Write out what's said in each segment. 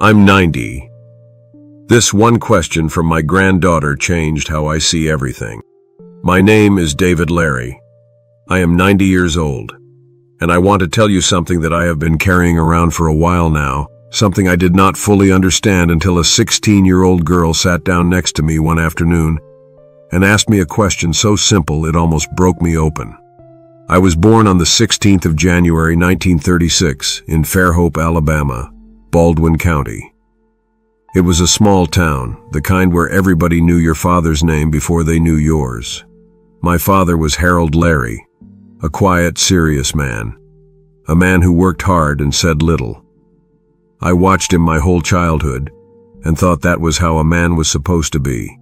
I'm 90. This one question from my granddaughter changed how I see everything. My name is David Larry. I am 90 years old, and I want to tell you something that I have been carrying around for a while now, something I did not fully understand until a 16-year-old girl sat down next to me one afternoon and asked me a question so simple it almost broke me open. I was born on the 16th of January 1936 in Fairhope, Alabama, Baldwin County. It was a small town, the kind where everybody knew your father's name before they knew yours. My father was Harold Larry, a quiet, serious man, a man who worked hard and said little. I watched him my whole childhood and thought that was how a man was supposed to be.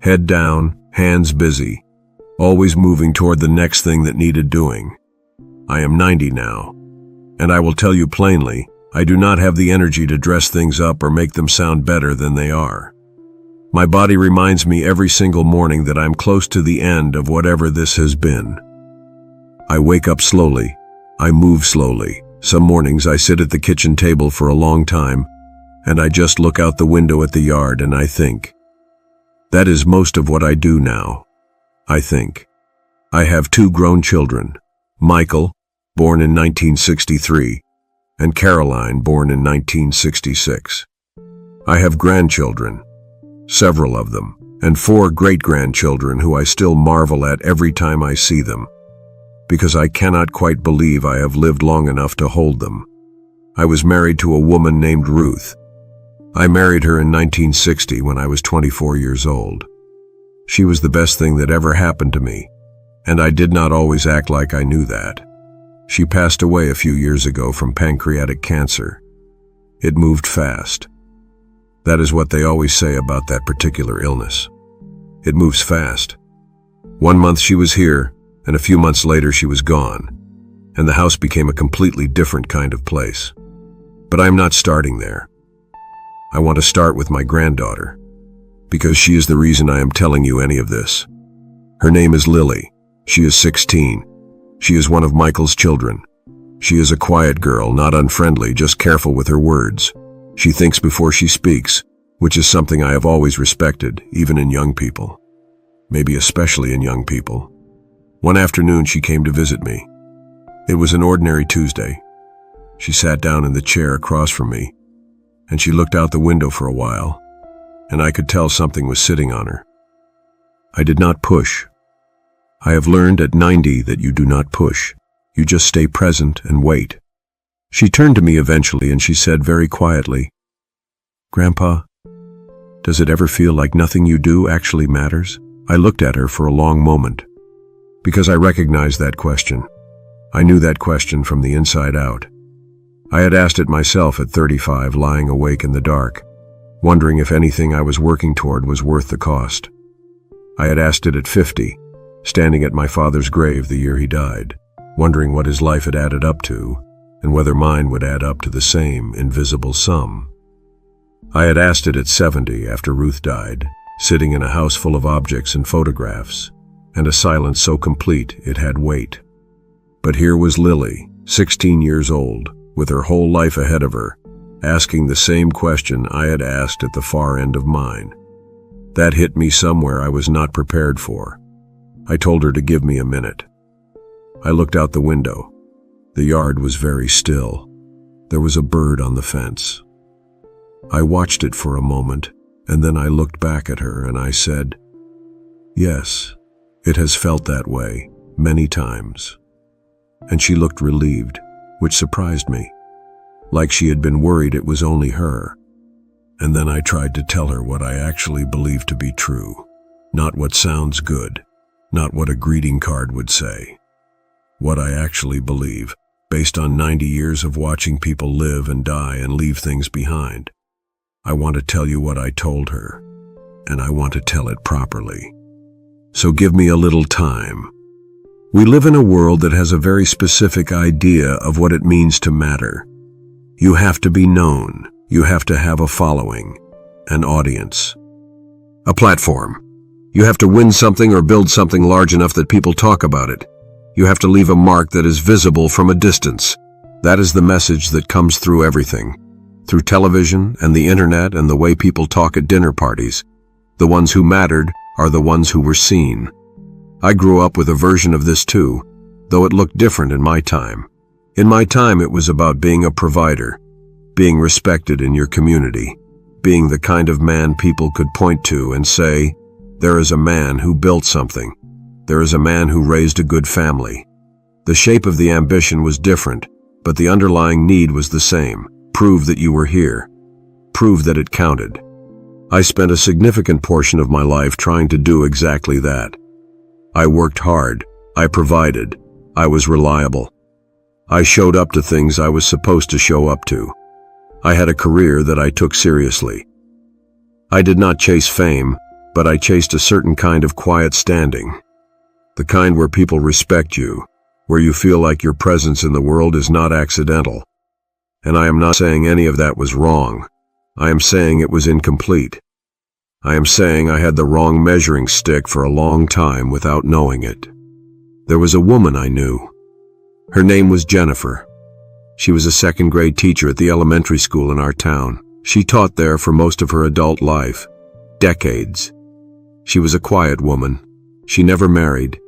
Head down, hands busy, always moving toward the next thing that needed doing. I am 90 now, and I will tell you plainly, I do not have the energy to dress things up or make them sound better than they are. My body reminds me every single morning that I'm close to the end of whatever this has been. I wake up slowly. I move slowly. Some mornings I sit at the kitchen table for a long time, and I just look out the window at the yard and I think. That is most of what I do now. I think. I have 2 grown children, Michael, born in 1963, and Caroline, born in 1966. I have grandchildren, several of them, and 4 great-grandchildren who I still marvel at every time I see them, because I cannot quite believe I have lived long enough to hold them. I was married to a woman named Ruth. I married her in 1960 when I was 24 years old. She was the best thing that ever happened to me, and I did not always act like I knew that. She passed away a few years ago from pancreatic cancer. It moved fast. That is what they always say about that particular illness. It moves fast. 1 month she was here, and a few months later she was gone, and the house became a completely different kind of place. But I'm not starting there. I want to start with my granddaughter, because she is the reason I am telling you any of this. Her name is Lily. She is 16. She is one of Michael's children. She is a quiet girl, not unfriendly, just careful with her words. She thinks before she speaks, which is something I have always respected, even in young people. Maybe especially in young people. One afternoon she came to visit me. It was an ordinary Tuesday. She sat down in the chair across from me, and she looked out the window for a while, and I could tell something was sitting on her. I did not push. I have learned at 90 that you do not push. You just stay present and wait. She turned to me eventually and she said very quietly, "Grandpa, does it ever feel like nothing you do actually matters?" I looked at her for a long moment, because I recognized that question. I knew that question from the inside out. I had asked it myself at 35, lying awake in the dark, wondering if anything I was working toward was worth the cost. I had asked it at 50, standing at my father's grave the year he died, wondering what his life had added up to, and whether mine would add up to the same invisible sum. I had asked it at 70 after Ruth died, sitting in a house full of objects and photographs, and a silence so complete it had weight. But here was Lily, 16 years old, with her whole life ahead of her, asking the same question I had asked at the far end of mine. That hit me somewhere I was not prepared for. I told her to give me a minute. I looked out the window. The yard was very still. There was a bird on the fence. I watched it for a moment, and then I looked back at her and I said, "Yes, it has felt that way, many times." And she looked relieved, which surprised me, like she had been worried it was only her. And then I tried to tell her what I actually believed to be true, not what sounds good, not what a greeting card would say. What I actually believe, based on 90 years of watching people live and die and leave things behind. I want to tell you what I told her, and I want to tell it properly. So give me a little time. We live in a world that has a very specific idea of what it means to matter. You have to be known. You have to have a following, an audience, a platform. You have to win something or build something large enough that people talk about it. You have to leave a mark that is visible from a distance. That is the message that comes through everything. through television and the internet and the way people talk at dinner parties. The ones who mattered are the ones who were seen. I grew up with a version of this too, though it looked different in my time. In my time, it was about being a provider, being respected in your community, being the kind of man people could point to and say, there is a man who built something. There is a man who raised a good family. The shape of the ambition was different, but the underlying need was the same. Prove that you were here. Prove that it counted. I spent a significant portion of my life trying to do exactly that. I worked hard. I provided. I was reliable. I showed up to things I was supposed to show up to. I had a career that I took seriously. I did not chase fame, but I chased a certain kind of quiet standing. The kind where people respect you, where you feel like your presence in the world is not accidental. And I am not saying any of that was wrong. I am saying it was incomplete. I am saying I had the wrong measuring stick for a long time without knowing it. There was a woman I knew. Her name was Jennifer. She was a second-grade teacher at the elementary school in our town. She taught there for most of her adult life, decades. She was a quiet woman. She never married.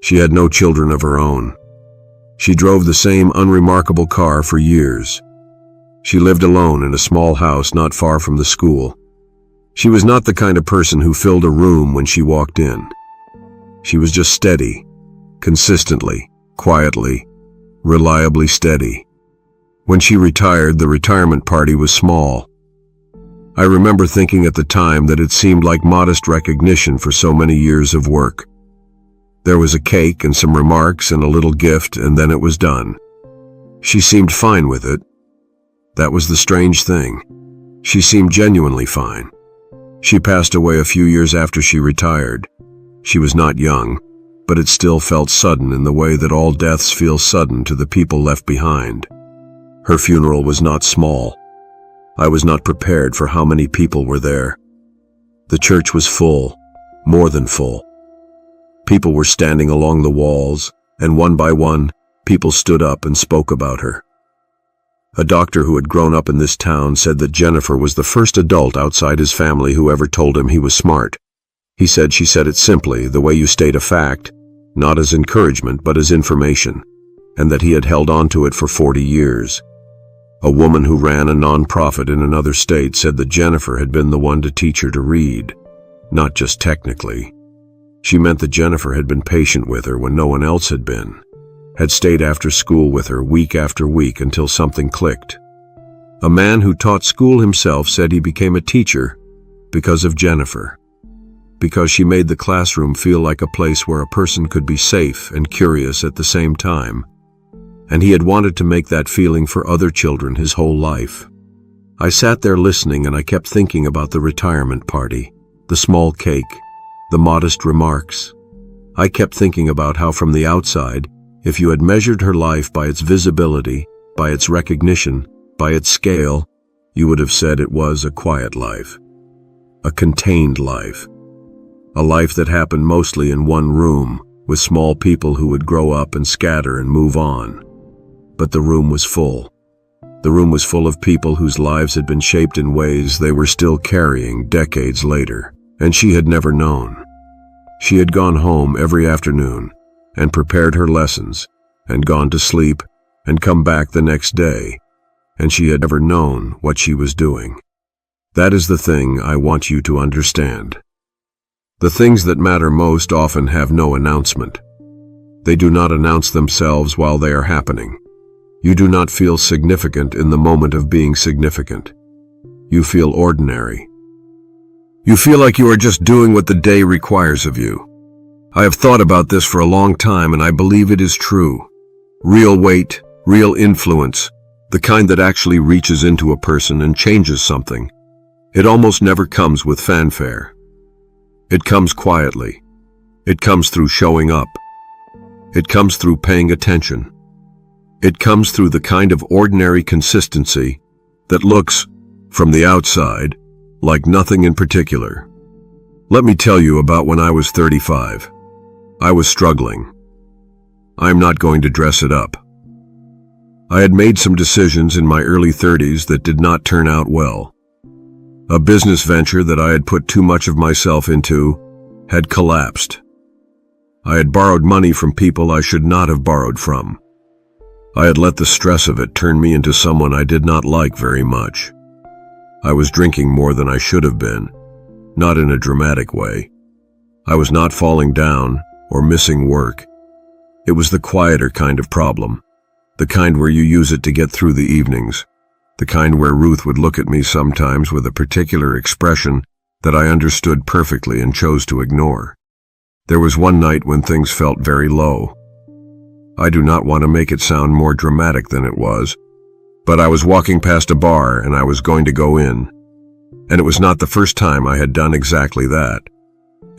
She had no children of her own. She drove the same unremarkable car for years. She lived alone in a small house not far from the school. She was not the kind of person who filled a room when she walked in. She was just steady, consistently, quietly, reliably steady. When she retired, the retirement party was small. I remember thinking at the time that it seemed like modest recognition for so many years of work. There was a cake and some remarks and a little gift, and then it was done. She seemed fine with it. That was the strange thing. She seemed genuinely fine. She passed away a few years after she retired. She was not young, but it still felt sudden in the way that all deaths feel sudden to the people left behind. Her funeral was not small. I was not prepared for how many people were there. The church was full, more than full. People were standing along the walls, and one by one, people stood up and spoke about her. A doctor who had grown up in this town said that Jennifer was the first adult outside his family who ever told him he was smart. He said she said it simply, the way you state a fact, not as encouragement but as information, and that he had held on to it for 40 years. A woman who ran a non-profit in another state said that Jennifer had been the one to teach her to read, not just technically. She meant that Jennifer had been patient with her when no one else had been, had stayed after school with her week after week until something clicked. A man who taught school himself said he became a teacher because of Jennifer, because she made the classroom feel like a place where a person could be safe and curious at the same time. And he had wanted to make that feeling for other children his whole life. I sat there listening, and I kept thinking about the retirement party, the small cake, the modest remarks. I kept thinking about how from the outside, if you had measured her life by its visibility, by its recognition, by its scale, you would have said it was a quiet life, a contained life, a life that happened mostly in one room, with small people who would grow up and scatter and move on. But the room was full. The room was full of people whose lives had been shaped in ways they were still carrying decades later, and she had never known. She had gone home every afternoon and prepared her lessons and gone to sleep and come back the next day, and she had never known what she was doing. That is the thing I want you to understand. The things that matter most often have no announcement. They do not announce themselves while they are happening. You do not feel significant in the moment of being significant. You feel ordinary. You feel like you are just doing what the day requires of you. I have thought about this for a long time, and I believe it is true. Real weight, real influence, the kind that actually reaches into a person and changes something. It almost never comes with fanfare. It comes quietly. It comes through showing up. It comes through paying attention. It comes through the kind of ordinary consistency that looks, from the outside, like nothing in particular. Let me tell you about when I was 35. I was struggling. I am not going to dress it up. I had made some decisions in my early 30s that did not turn out well. A business venture that I had put too much of myself into had collapsed. I had borrowed money from people I should not have borrowed from. I had let the stress of it turn me into someone I did not like very much. I was drinking more than I should have been, not in a dramatic way. I was not falling down or missing work. It was the quieter kind of problem, the kind where you use it to get through the evenings, the kind where Ruth would look at me sometimes with a particular expression that I understood perfectly and chose to ignore. There was one night when things felt very low. I do not want to make it sound more dramatic than it was, but I was walking past a bar and I was going to go in, and it was not the first time I had done exactly that,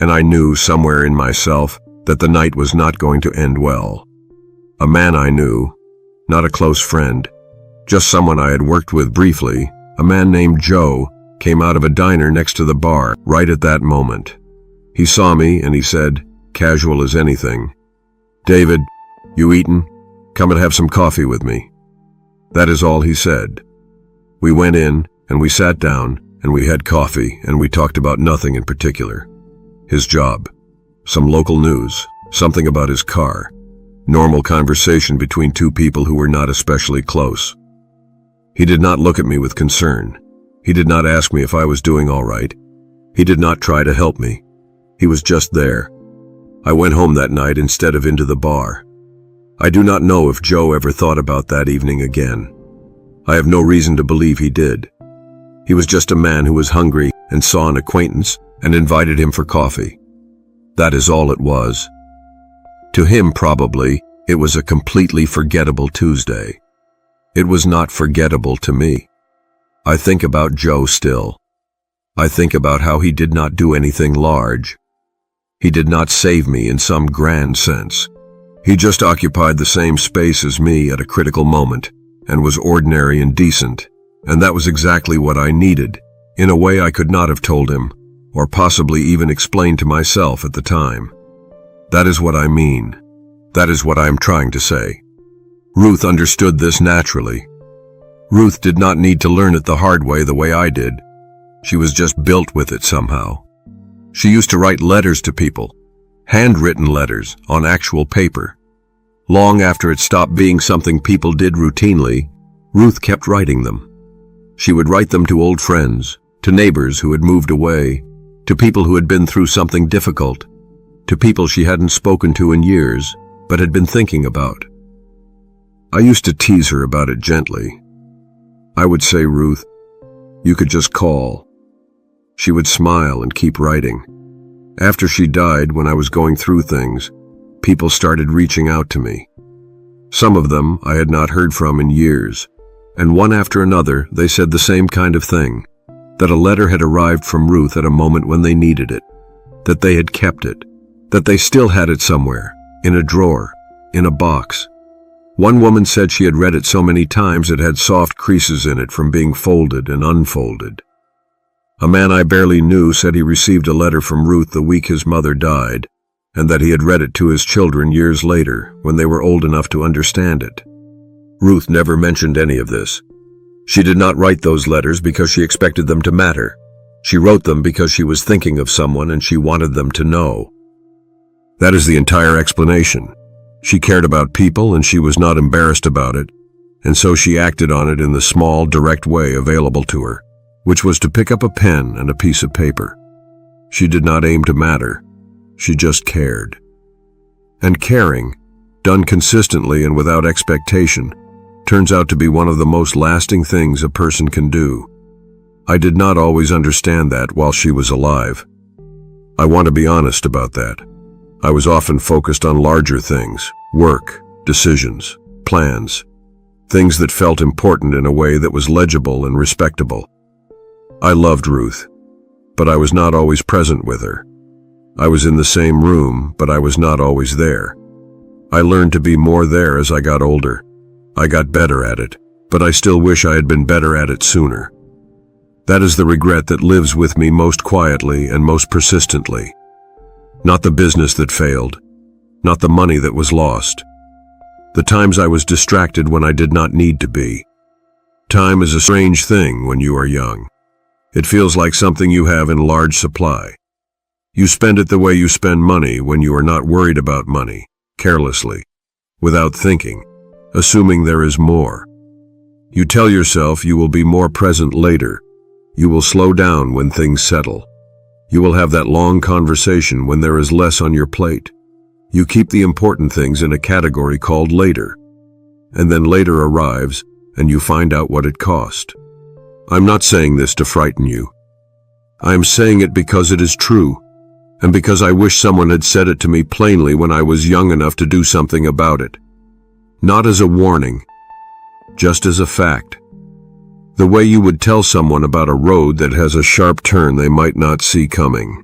and I knew somewhere in myself that the night was not going to end well. A man I knew, not a close friend, just someone I had worked with briefly, a man named Joe, came out of a diner next to the bar right at that moment. He saw me and he said, casual as anything, "David, you eaten? Come and have some coffee with me." That is all he said. We went in and we sat down and we had coffee and we talked about nothing in particular. His job, some local news, something about his car, normal conversation between two people who were not especially close. He did not look at me with concern. He did not ask me if I was doing all right. He did not try to help me. He was just there. I went home that night instead of into the bar. I do not know if Joe ever thought about that evening again. I have no reason to believe he did. He was just a man who was hungry and saw an acquaintance and invited him for coffee. That is all it was. To him, probably, it was a completely forgettable Tuesday. It was not forgettable to me. I think about Joe still. I think about how he did not do anything large. He did not save me in some grand sense. He just occupied the same space as me at a critical moment and was ordinary and decent, and that was exactly what I needed, in a way I could not have told him, or possibly even explained to myself at the time. That is what I mean. That is what I am trying to say. Ruth understood this naturally. Ruth did not need to learn it the hard way the way I did. She was just built with it somehow. She used to write letters to people, handwritten letters on actual paper. Long after it stopped being something people did routinely, Ruth kept writing them. She would write them to old friends, to neighbors who had moved away, to people who had been through something difficult, to people she hadn't spoken to in years but had been thinking about. I used to tease her about it gently. I would say, "Ruth, you could just call." She would smile and keep writing. After she died, when I was going through things, people started reaching out to me. Some of them I had not heard from in years, and one after another they said the same kind of thing, that a letter had arrived from Ruth at a moment when they needed it, that they had kept it, that they still had it somewhere, in a drawer, in a box. One woman said she had read it so many times it had soft creases in it from being folded and unfolded. A man I barely knew said he received a letter from Ruth the week his mother died, and that he had read it to his children years later when they were old enough to understand it. Ruth never mentioned any of this. She did not write those letters because she expected them to matter. She wrote them because she was thinking of someone and she wanted them to know. That is the entire explanation. She cared about people and she was not embarrassed about it, and so she acted on it in the small, direct way available to her, which was to pick up a pen and a piece of paper. She did not aim to matter. She just cared. And caring, done consistently and without expectation, turns out to be one of the most lasting things a person can do. I did not always understand that while she was alive. I want to be honest about that. I was often focused on larger things, work, decisions, plans, things that felt important in a way that was legible and respectable. I loved Ruth, but I was not always present with her. I was in the same room, but I was not always there. I learned to be more there as I got older. I got better at it, but I still wish I had been better at it sooner. That is the regret that lives with me most quietly and most persistently. Not the business that failed, not the money that was lost, The times I was distracted when I did not need to be. Time is a strange thing when you are young. It feels like something you have in large supply. You spend it the way you spend money when you are not worried about money, carelessly, without thinking, assuming there is more. You tell yourself you will be more present later. You will slow down when things settle. You will have that long conversation when there is less on your plate. You keep the important things in a category called later. And then later arrives, and you find out what it cost. I'm not saying this to frighten you. I am saying it because it is true, and because I wish someone had said it to me plainly when I was young enough to do something about it. Not as a warning, just as a fact. The way you would tell someone about a road that has a sharp turn they might not see coming.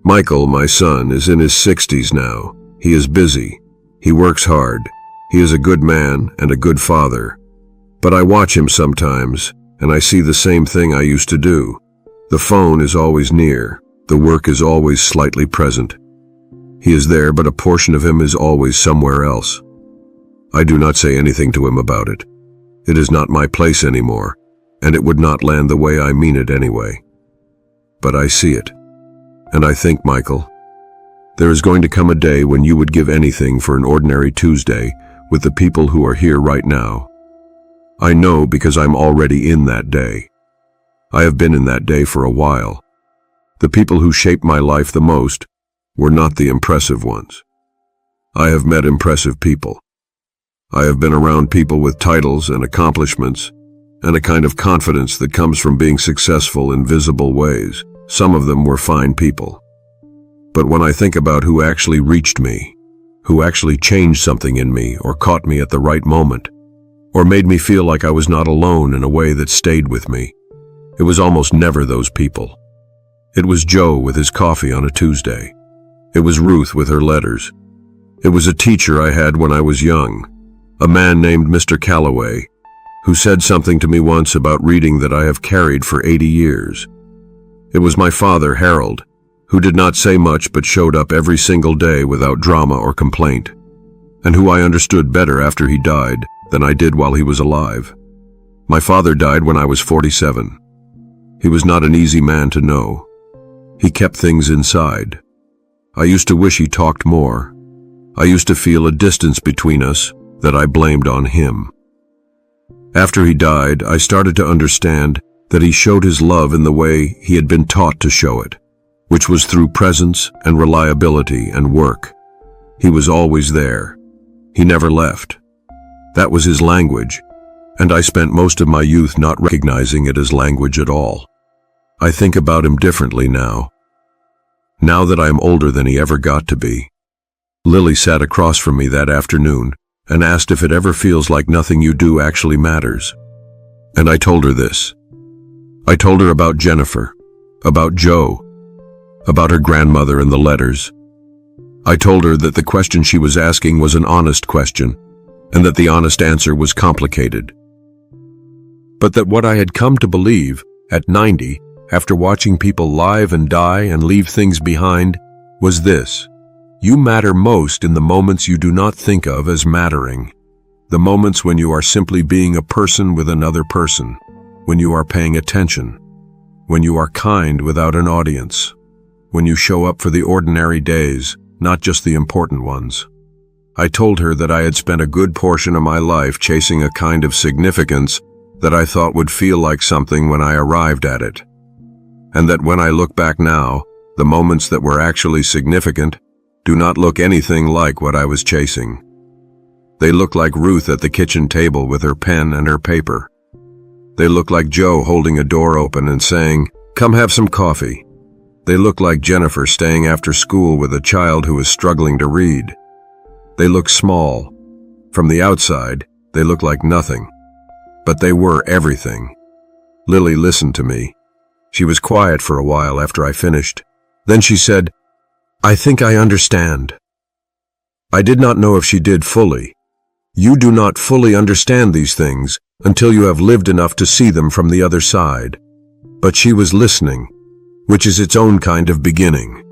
Michael, my son, is in his 60s now. He is busy. He works hard. He is a good man and a good father. But I watch him sometimes, and I see the same thing I used to do. The phone is always near. The work is always slightly present. He is there, but a portion of him is always somewhere else. I do not say anything to him about it. It is not my place anymore, and it would not land the way I mean it anyway. But I see it. And I think, Michael, there is going to come a day when you would give anything for an ordinary Tuesday with the people who are here right now. I know because I'm already in that day. I have been in that day for a while. The people who shaped my life the most were not the impressive ones. I have met impressive people. I have been around people with titles and accomplishments and a kind of confidence that comes from being successful in visible ways. Some of them were fine people. But when I think about who actually reached me, who actually changed something in me or caught me at the right moment, or made me feel like I was not alone in a way that stayed with me, it was almost never those people. It was Joe with his coffee on a Tuesday. It was Ruth with her letters. It was a teacher I had when I was young, a man named Mr. Calloway, who said something to me once about reading that I have carried for 80 years. It was my father, Harold, who did not say much but showed up every single day without drama or complaint, and who I understood better after he died than I did while he was alive. My father died when I was 47. He was not an easy man to know. He kept things inside. I used to wish he talked more. I used to feel a distance between us that I blamed on him. After he died, I started to understand that he showed his love in the way he had been taught to show it, which was through presence and reliability and work. He was always there. He never left. That was his language, and I spent most of my youth not recognizing it as language at all. I think about him differently now that I am older than he ever got to be. Lily sat across from me that afternoon and asked if it ever feels like nothing you do actually matters. And I told her this. I told her about Jennifer, about Joe, about her grandmother and the letters. I told her that the question she was asking was an honest question, and that the honest answer was complicated. But that what I had come to believe, at 90, after watching people live and die and leave things behind, was this: you matter most in the moments you do not think of as mattering, the moments when you are simply being a person with another person, when you are paying attention, when you are kind without an audience, when you show up for the ordinary days, not just the important ones. I told her that I had spent a good portion of my life chasing a kind of significance that I thought would feel like something when I arrived at it, and that when I look back now, the moments that were actually significant do not look anything like what I was chasing. They look like Ruth at the kitchen table with her pen and her paper. They look like Joe holding a door open and saying, "Come have some coffee." They look like Jennifer staying after school with a child who is struggling to read. They look small. From the outside, they look like nothing. But they were everything. Lily listened to me. She was quiet for a while after I finished. Then she said, "I think I understand." I did not know if she did fully. You do not fully understand these things until you have lived enough to see them from the other side. But she was listening, which is its own kind of beginning.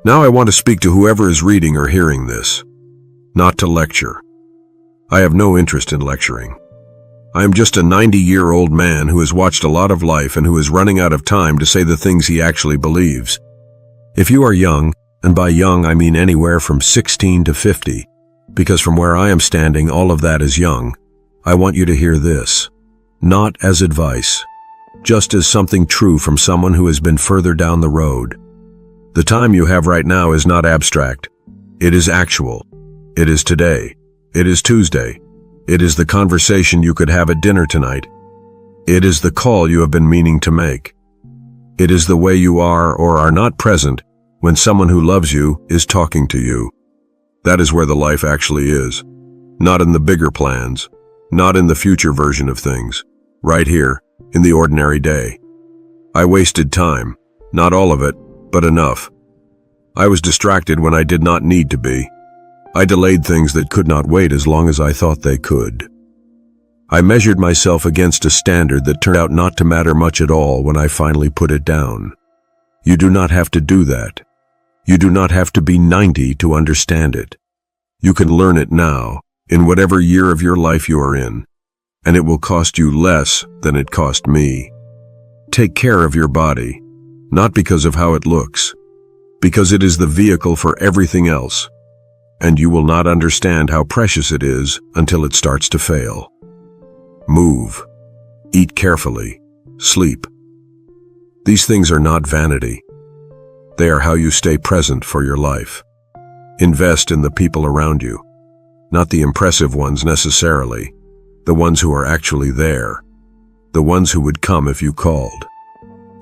Now I want to speak to whoever is reading or hearing this, not to lecture. I have no interest in lecturing. I am just a 90-year-old man who has watched a lot of life and who is running out of time to say the things he actually believes. If you are young, and by young I mean anywhere from 16 to 50, because from where I am standing all of that is young, I want you to hear this. Not as advice, just as something true from someone who has been further down the road. The time you have right now is not abstract. It is actual. It is today. It is Tuesday. It is the conversation you could have at dinner tonight. It is the call you have been meaning to make. It is the way you are or are not present when someone who loves you is talking to you. That is where the life actually is. Not in the bigger plans. Not in the future version of things. Right here, in the ordinary day. I wasted time. Not all of it, but enough. I was distracted when I did not need to be. I delayed things that could not wait as long as I thought they could. I measured myself against a standard that turned out not to matter much at all when I finally put it down. You do not have to do that. You do not have to be 90 to understand it. You can learn it now, in whatever year of your life you are in, and it will cost you less than it cost me. Take care of your body, not because of how it looks, because it is the vehicle for everything else, and you will not understand how precious it is until it starts to fail. Move. Eat carefully. Sleep. These things are not vanity. They are how you stay present for your life. Invest in the people around you, not the impressive ones necessarily, the ones who are actually there, the ones who would come if you called.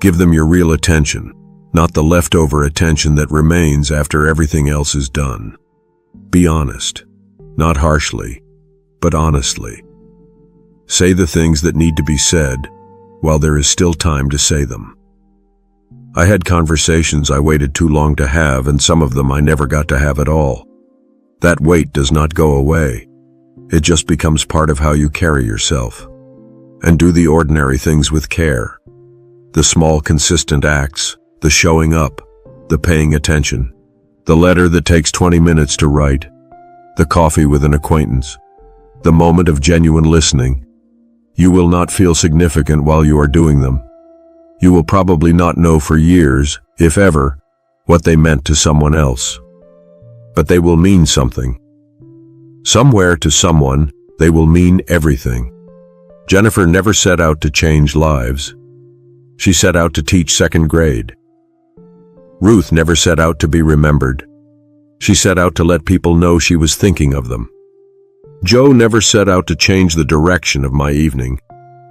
Give them your real attention, not the leftover attention that remains after everything else is done. Be honest, not harshly, but honestly. Say the things that need to be said while there is still time to say them. I had conversations I waited too long to have, and some of them I never got to have at all. That wait does not go away. It just becomes part of how you carry yourself. And do the ordinary things with care. The small, consistent acts, the showing up, the paying attention, the letter that takes 20 minutes to write, the coffee with an acquaintance, the moment of genuine listening. You will not feel significant while you are doing them. You will probably not know for years, if ever, what they meant to someone else. But they will mean something. Somewhere to someone, they will mean everything. Jennifer never set out to change lives. She set out to teach second grade. Ruth never set out to be remembered. She set out to let people know she was thinking of them. Joe never set out to change the direction of my evening.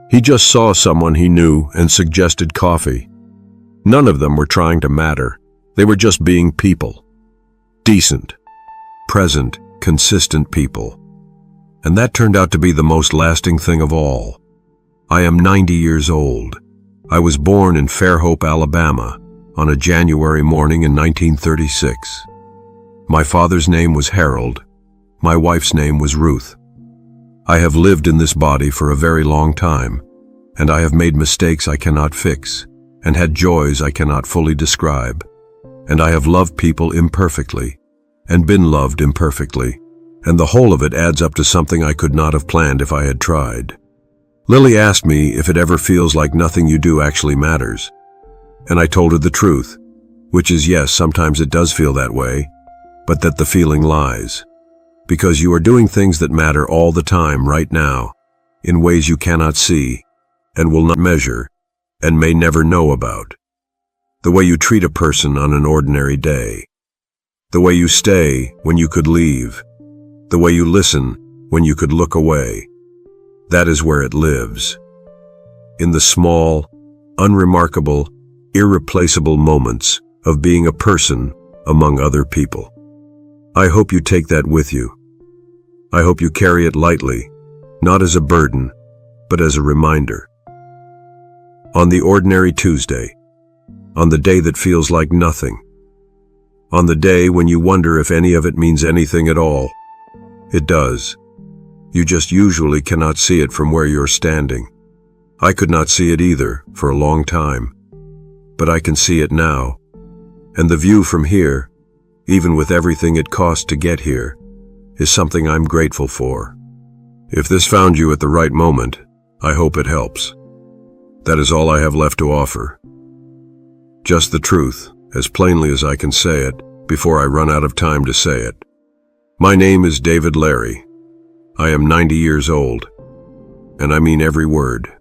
He just saw someone he knew and suggested coffee. None of them were trying to matter. They were just being people. Decent, present, consistent people. And that turned out to be the most lasting thing of all. I am 90 years old. I was born in Fairhope, Alabama, on a January morning in 1936. My father's name was Harold. My wife's name was Ruth. I have lived in this body for a very long time, and I have made mistakes I cannot fix, and had joys I cannot fully describe, and I have loved people imperfectly, and been loved imperfectly, and the whole of it adds up to something I could not have planned if I had tried. Lily asked me if it ever feels like nothing you do actually matters, and I told her the truth, which is yes, sometimes it does feel that way, but that the feeling lies. Because you are doing things that matter all the time right now, in ways you cannot see, and will not measure, and may never know about. The way you treat a person on an ordinary day. The way you stay when you could leave. The way you listen when you could look away. That is where it lives. In the small, unremarkable, irreplaceable moments of being a person among other people. I hope you take that with you. I hope you carry it lightly, not as a burden, but as a reminder. On the ordinary Tuesday, on the day that feels like nothing, on the day when you wonder if any of it means anything at all, it does. You just usually cannot see it from where you're standing. I could not see it either for a long time, but I can see it now. And the view from here, even with everything it cost to get here, is something I'm grateful for. If this found you at the right moment, I hope it helps. That is all I have left to offer. Just the truth, as plainly as I can say it, before I run out of time to say it. My name is David Larry. I am 90 years old, and I mean every word.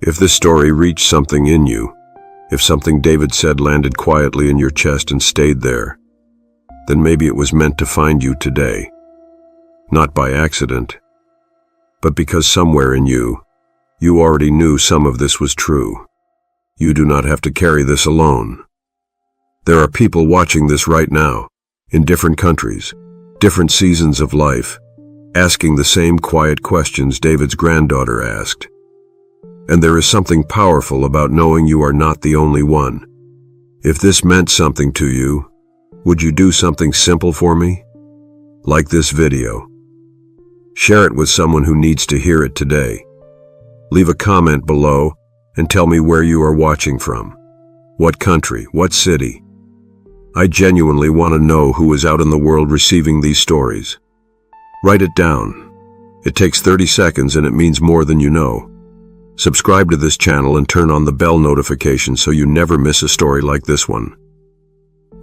If this story reached something in you, if something David said landed quietly in your chest and stayed there, then maybe it was meant to find you today. Not by accident, but because somewhere in you, you already knew some of this was true. You do not have to carry this alone. There are people watching this right now, in different countries, different seasons of life, asking the same quiet questions David's granddaughter asked. And there is something powerful about knowing you are not the only one. If this meant something to you, would you do something simple for me? Like this video. Share it with someone who needs to hear it today. Leave a comment below and tell me where you are watching from. What country, what city? I genuinely want to know who is out in the world receiving these stories. Write it down. It takes 30 seconds and it means more than you know. Subscribe to this channel and turn on the bell notification so you never miss a story like this one.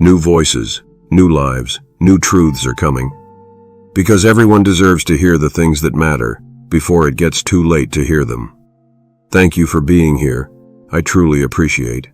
New voices, new lives, new truths are coming. Because everyone deserves to hear the things that matter before it gets too late to hear them. Thank you for being here. I truly appreciate.